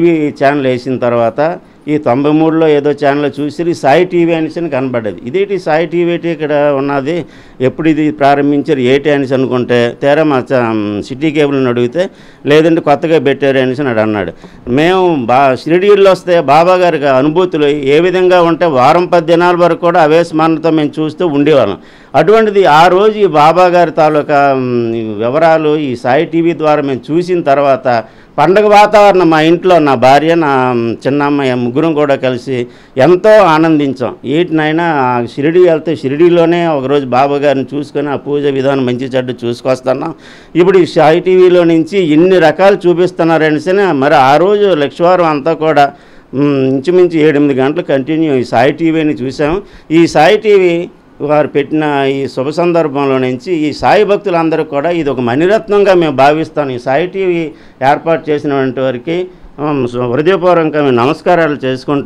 TV channel వేసిన తర్వాత ఈ 93లో ఏదో ఛానల్ చూసి సాయి టీవీ అనేసి కనబడ్డది. ఇదేంటి సాయి టీవీ ఇక్కడ ఉన్నది, ఎప్పుడు ఇది ప్రారంభించారు ఏటి అనేసి అనుకుంటే తీరా మా సిటీ కేబుల్ని అడిగితే లేదంటే కొత్తగా పెట్టారు అనేసి అన్నాడు. మేము షిరిడీలో వస్తే బాబా గారికి అనుభూతులు ఏ విధంగా ఉంటే వారం 10 దినాల వరకు కూడా అవే స్మరణతో మేము చూస్తూ ఉండేవాళ్ళం. అటువంటిది ఆ రోజు ఈ బాబా గారి తాలూకా వివరాలు ఈ సాయి టీవీ ద్వారా మేము చూసిన తర్వాత పండగ వాతావరణం మా ఇంట్లో నా భార్య నా చిన్నమ్మాయి ముగ్గురం కూడా కలిసి ఎంతో ఆనందించాం. ఏటినైనా షిరిడీ వెళ్తే షిరిడీలోనే ఒకరోజు బాబా గారిని చూసుకొని ఆ పూజ విధానం మంచి చెడ్డ చూసుకొస్తున్నాం. ఇప్పుడు ఈ సాయి టీవీలో నుంచి ఇన్ని రకాలు చూపిస్తున్నారనేసి మరి ఆ రోజు లక్షవారం అంతా కూడా ఇంచుమించు 7-8 గంటలు కంటిన్యూ ఈ సాయి టీవీని చూసాం. ఈ సాయి టీవీ వారు పెట్టిన ఈ శుభ సందర్భంలో నుంచి ఈ సాయి భక్తులందరూ కూడా ఇది ఒక మణిరత్నంగా మేము భావిస్తాం. ఈ సాయి టీవీ ఏర్పాటు చేసినటువంటి వారికి హృదయపూర్వకంగా నమస్కారాలు చేసుకుంటూ